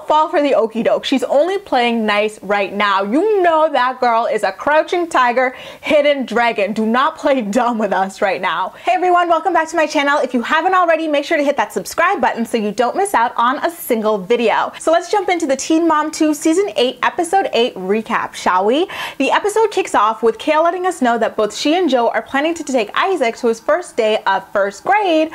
fall for the okie doke. She's only playing nice right now. You know that girl is a crouching tiger, hidden dragon. Do not play dumb with us right now. Hey everyone, welcome back to my channel. If you haven't already, make sure to hit that subscribe button so you don't miss out on a single video. So let's jump into the Teen Mom 2 Season 8, Episode 8 recap, shall we? The episode kicks off with Kail letting us know that both she and Jo are planning to take Isaac to his first day of first grade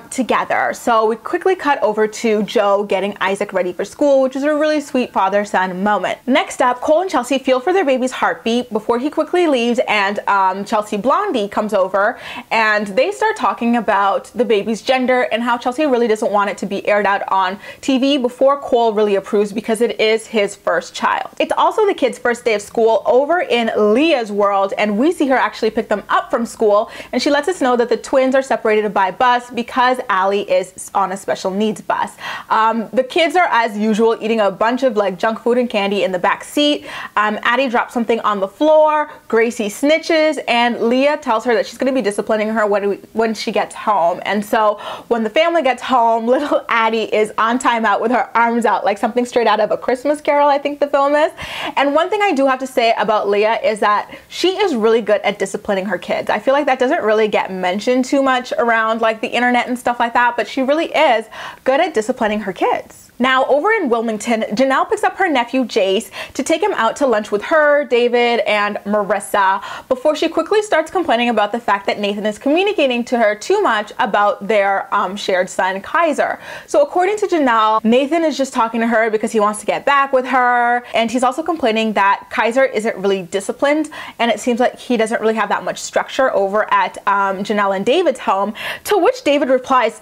together. So we quickly cut over to Jo getting Isaac ready for school, which is a really sweet father-son moment. Next up, Cole and Chelsea feel for their baby's heartbeat before he quickly leaves, and Chelsea Blondie comes over and they start talking about the baby's gender and how Chelsea really doesn't want it to be aired out on TV before Cole really approves because it is his first child. It's also the kid's first day of school over in Leah's world, and we see her actually pick them up from school, and she lets us know that the twins are separated by bus because Allie is on a special needs bus. The kids are, as usual, eating a bunch of like junk food and candy in the back seat. Addie drops something on the floor, Gracie snitches, and Leah tells her that she's going to be disciplining her when she gets home. And so when the family gets home, little Addie is on timeout with her arms out like something straight out of A Christmas Carol, I think the film is. And one thing I do have to say about Leah is that she is really good at disciplining her kids. I feel like that doesn't really get mentioned too much around like the internet and stuff like that, but she really is good at disciplining her kids. Now, over in Wilmington, Janelle picks up her nephew Jace to take him out to lunch with her, David, and Marissa before she quickly starts complaining about the fact that Nathan is communicating to her too much about their shared son, Kaiser. So according to Janelle, Nathan is just talking to her because he wants to get back with her, and he's also complaining that Kaiser isn't really disciplined, and it seems like he doesn't really have that much structure over at Janelle and David's home, to which David replies,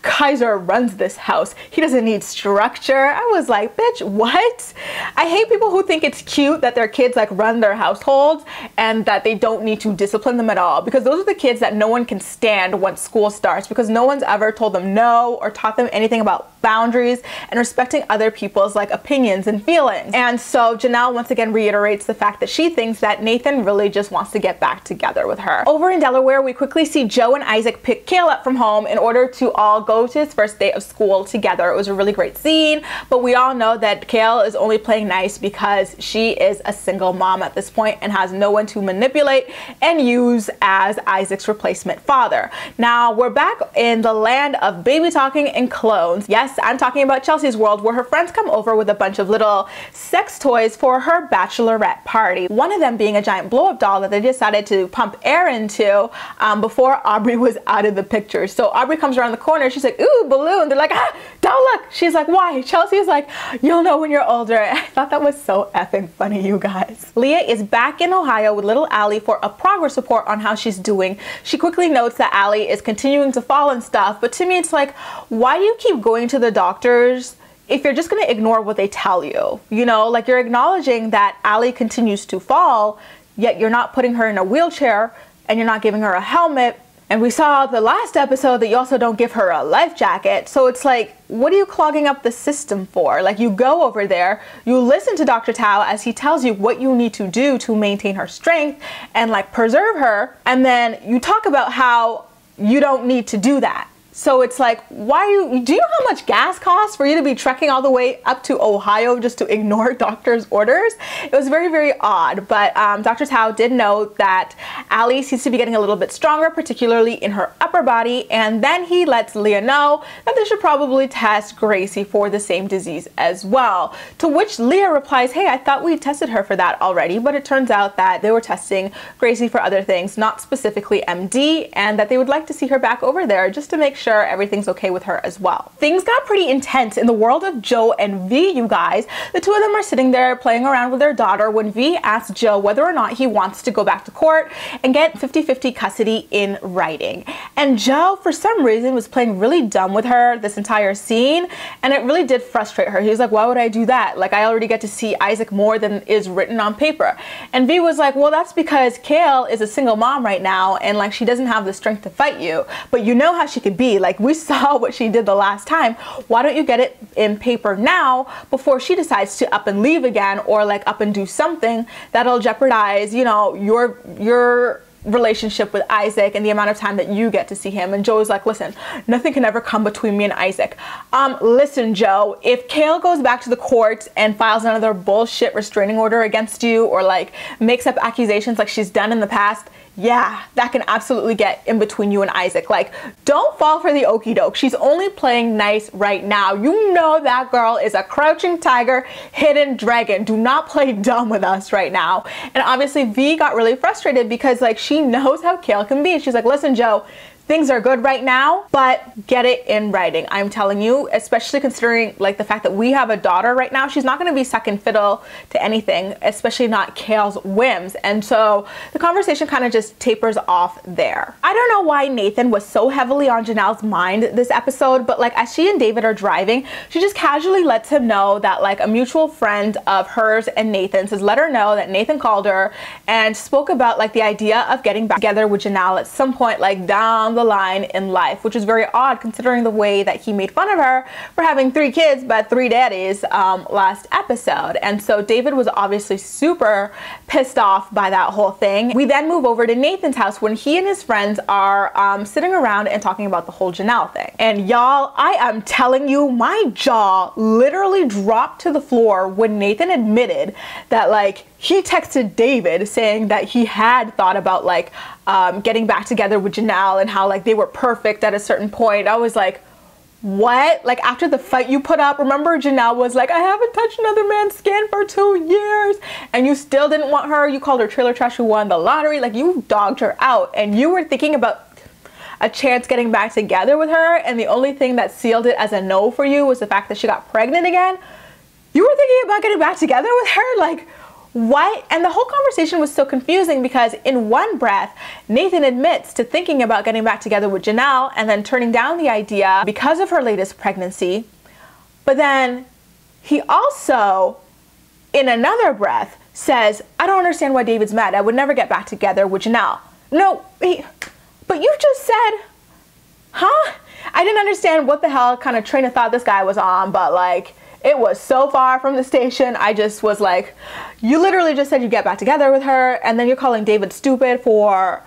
Kaiser runs this house. He doesn't need structure. I was like, bitch, what? I hate people who think it's cute that their kids like run their households and that they don't need to discipline them at all, because those are the kids that no one can stand once school starts, because no one's ever told them no or taught them anything about boundaries and respecting other people's like opinions and feelings. And so Janelle once again reiterates the fact that she thinks that Nathan really just wants to get back together with her. Over in Delaware, we quickly see Jo and Isaac pick Kail up from home in order to all go to his first day of school together. It was a really great scene, but we all know that Kail is only playing nice because she is a single mom at this point and has no one to manipulate and use as Isaac's replacement father. Now we're back in the land of baby talking and clones. Yes, I'm talking about Chelsea's world, where her friends come over with a bunch of little sex toys for her bachelorette party. One of them being a giant blow-up doll that they decided to pump air into before Aubrey was out of the picture. So Aubrey comes around the corner, she's like, ooh, balloon. They're like, ah, don't look. She's like, why? Chelsea's like, you'll know when you're older. I thought that was so effing funny, you guys. Leah is back in Ohio with little Allie for a progress report on how she's doing. She quickly notes that Allie is continuing to fall and stuff, but to me it's like, why do you keep going to the doctors if you're just going to ignore what they tell you? You know, like, you're acknowledging that Allie continues to fall, yet you're not putting her in a wheelchair and you're not giving her a helmet. And we saw the last episode that you also don't give her a life jacket. So it's like, what are you clogging up the system for? Like, you go over there, you listen to Dr. Tao as he tells you what you need to do to maintain her strength and like preserve her, and then you talk about how you don't need to do that. So it's like, why do you know how much gas costs for you to be trekking all the way up to Ohio just to ignore doctor's orders? It was very, very odd. But Dr. Tao did note that Allie seems to be getting a little bit stronger, particularly in her upper body. And then he lets Leah know that they should probably test Gracie for the same disease as well. To which Leah replies, hey, I thought we tested her for that already. But it turns out that they were testing Gracie for other things, not specifically MD, and that they would like to see her back over there just to make sure everything's okay with her as well. Things got pretty intense in the world of Jo and V, you guys. The two of them are sitting there playing around with their daughter when V asks Jo whether or not he wants to go back to court and get 50-50 custody in writing. And Jo, for some reason, was playing really dumb with her this entire scene, and it really did frustrate her. He was like, why would I do that? Like, I already get to see Isaac more than is written on paper. And V was like, well, that's because Kail is a single mom right now, and like, she doesn't have the strength to fight you, but you know how she could be. Like, we saw what she did the last time. Why don't you get it in paper now before she decides to up and leave again, or like up and do something that'll jeopardize, you know, your relationship with Isaac and the amount of time that you get to see him. And Jo is like, listen, nothing can ever come between me and Isaac. Listen, Jo, if Kail goes back to the court and files another bullshit restraining order against you, or like makes up accusations like she's done in the past, yeah, that can absolutely get in between you and Isaac. Like, don't fall for the okie doke. She's only playing nice right now. You know that girl is a crouching tiger, hidden dragon. Do not play dumb with us right now. And obviously V got really frustrated because like she knows how Kail can be. She's like, listen, Jo, things are good right now, but get it in writing. I'm telling you, especially considering like the fact that we have a daughter right now, she's not going to be second fiddle to anything, especially not Kail's whims. And so the conversation kind of just tapers off there. I don't know why Nathan was so heavily on Janelle's mind this episode, but like as she and David are driving, she just casually lets him know that like a mutual friend of hers and Nathan's has let her know that Nathan called her and spoke about like the idea of getting back together with Janelle at some point like down the line in life, which is very odd considering the way that he made fun of her for having 3 kids but 3 daddies last episode. And so David was obviously super pissed off by that whole thing. We then move over to Nathan's house when he and his friends are sitting around and talking about the whole Janelle thing. And y'all, I am telling you, my jaw literally dropped to the floor when Nathan admitted that like he texted David saying that he had thought about like getting back together with Janelle and how like they were perfect at a certain point. I was like, what? Like after the fight you put up, remember Janelle was like, I haven't touched another man's skin for 2 years, and you still didn't want her. You called her trailer trash who won the lottery. Like you dogged her out and you were thinking about a chance getting back together with her, and the only thing that sealed it as a no for you was the fact that she got pregnant again. You were thinking about getting back together with her? Like, what? And the whole conversation was so confusing because in one breath, Nathan admits to thinking about getting back together with Janelle and then turning down the idea because of her latest pregnancy. But then he also, in another breath, says, I don't understand why David's mad. I would never get back together with Janelle. No, but you just said, huh? I didn't understand what the hell kind of train of thought this guy was on, but like, it was so far from the station. I just was like, you literally just said you get back together with her, and then you're calling David stupid for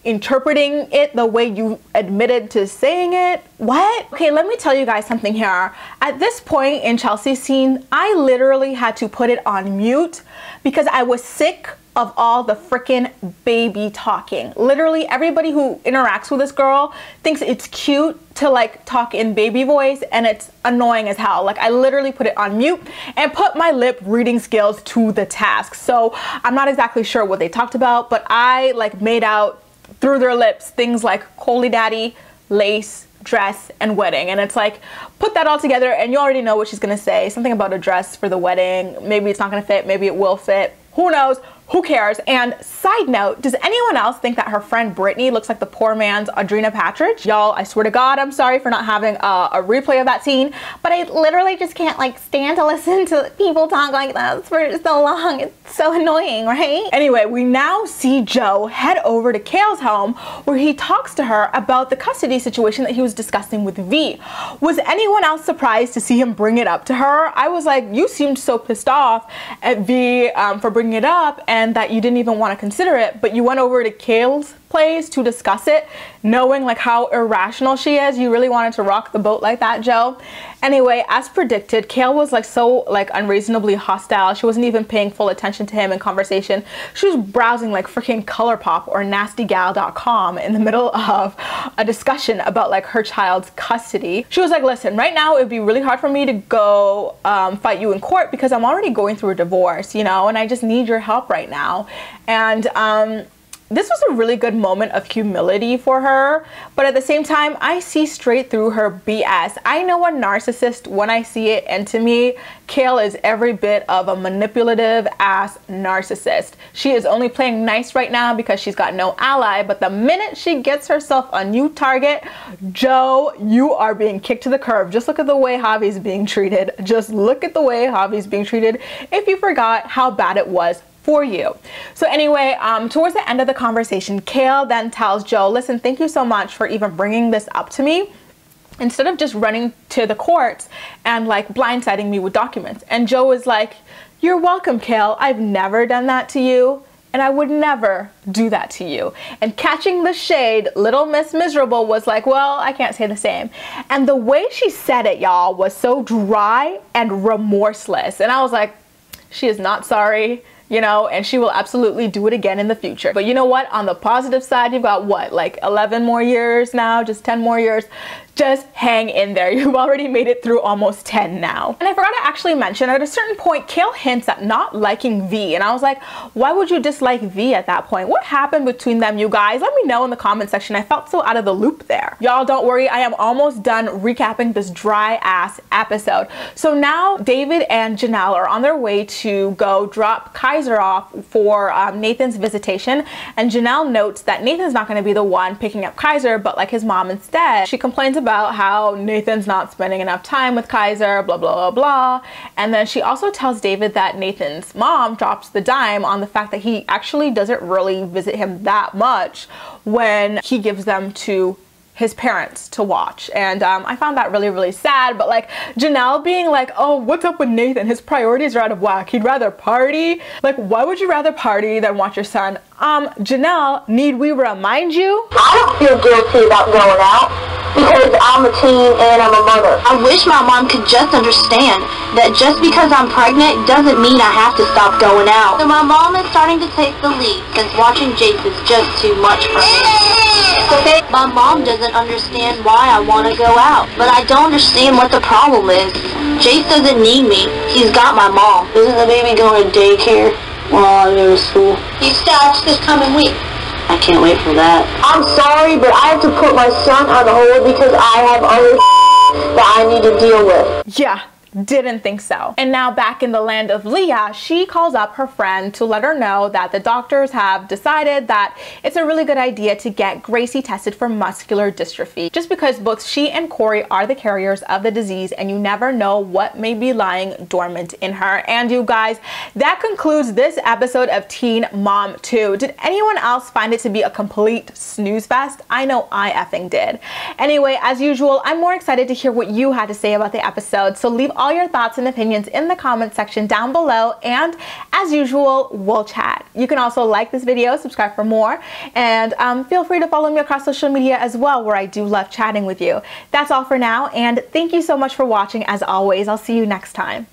interpreting it the way you admitted to saying it. What? Okay, let me tell you guys something here. At this point in Chelsea's scene, I literally had to put it on mute because I was sick of all the freaking baby talking. Literally everybody who interacts with this girl thinks it's cute to like talk in baby voice, and it's annoying as hell. Like I literally put it on mute and put my lip reading skills to the task. So I'm not exactly sure what they talked about, but I like made out through their lips things like Coley Daddy, lace, dress, and wedding. And it's like, put that all together and you already know what she's gonna say. Something about a dress for the wedding. Maybe it's not gonna fit, maybe it will fit. Who knows? Who cares? And side note, does anyone else think that her friend Brittany looks like the poor man's Audrina Patridge? Y'all, I swear to God, I'm sorry for not having a replay of that scene, but I literally just can't like stand to listen to people talk like that for so long. It's so annoying, right? Anyway, we now see Jo head over to Kail's home where he talks to her about the custody situation that he was discussing with V. Was anyone else surprised to see him bring it up to her? I was like, you seemed so pissed off at V for bringing it up, and that you didn't even want to consider it, but you went over to Kail's place to discuss it, knowing like how irrational she is. You really wanted to rock the boat like that, Jo. Anyway, as predicted, Kail was like so like unreasonably hostile. She wasn't even paying full attention to him in conversation. She was browsing like freaking ColourPop or nastygal.com in the middle of a discussion about like her child's custody. She was like, listen, right now it would be really hard for me to go fight you in court because I'm already going through a divorce, you know, and I just need your help right now. And this was a really good moment of humility for her, but at the same time, I see straight through her BS. I know a narcissist when I see it, and to me, Kail is every bit of a manipulative ass narcissist. She is only playing nice right now because she's got no ally, but the minute she gets herself a new target, Jo, you are being kicked to the curb. Just look at the way Javi's being treated. Just look at the way Javi's being treated if you forgot how bad it was for you. So anyway, towards the end of the conversation, Kail then tells Jo, listen, thank you so much for even bringing this up to me, instead of just running to the courts and like blindsiding me with documents. And Jo is like, you're welcome, Kail. I've never done that to you. and I would never do that to you. And catching the shade, Little Miss Miserable was like, well, I can't say the same. And the way she said it, y'all, was so dry and remorseless. And I was like, she is not sorry, you know, and she will absolutely do it again in the future. But you know what? On the positive side, you've got what, like 11 more years now, just 10 more years. Just hang in there. You've already made it through almost 10 now. And I forgot to actually mention, at a certain point, Kail hints at not liking V. And I was like, why would you dislike V at that point? What happened between them, you guys? Let me know in the comment section. I felt so out of the loop there. Y'all, don't worry. I am almost done recapping this dry ass episode. So now David and Janelle are on their way to go drop Kaiser off for Nathan's visitation. And Janelle notes that Nathan's not going to be the one picking up Kaiser, but like his mom instead. She complains about how Nathan's not spending enough time with Kaiser, blah, blah, blah, blah. And then she also tells David that Nathan's mom drops the dime on the fact that he actually doesn't really visit him that much when he gives them to his parents to watch. And I found that really, really sad. But like Janelle being like, oh, what's up with Nathan? His priorities are out of whack. He'd rather party. Like, why would you rather party than watch your son? Janelle, need we remind you? I don't feel guilty about going out because I'm a teen and I'm a mother. I wish my mom could just understand that just because I'm pregnant doesn't mean I have to stop going out. So my mom is starting to take the lead since watching Jace is just too much for me. Okay, my mom doesn't understand why I want to go out, but I don't understand what the problem is. Jace doesn't need me. He's got my mom. Isn't the baby going to daycare while I go to school? He starts this coming week. I can't wait for that. I'm sorry, but I have to put my son on hold because I have other that I need to deal with. Yeah. Didn't think so. And now back in the land of Leah, she calls up her friend to let her know that the doctors have decided that it's a really good idea to get Gracie tested for muscular dystrophy, just because both she and Corey are the carriers of the disease and you never know what may be lying dormant in her. And you guys, that concludes this episode of Teen Mom 2. Did anyone else find it to be a complete snooze fest? I know I effing did. Anyway, as usual, I'm more excited to hear what you had to say about the episode, so leave all your thoughts and opinions in the comment section down below, and as usual, we'll chat. You can also like this video, subscribe for more, and feel free to follow me across social media as well, where I do love chatting with you. That's all for now, and thank you so much for watching. As always, I'll see you next time.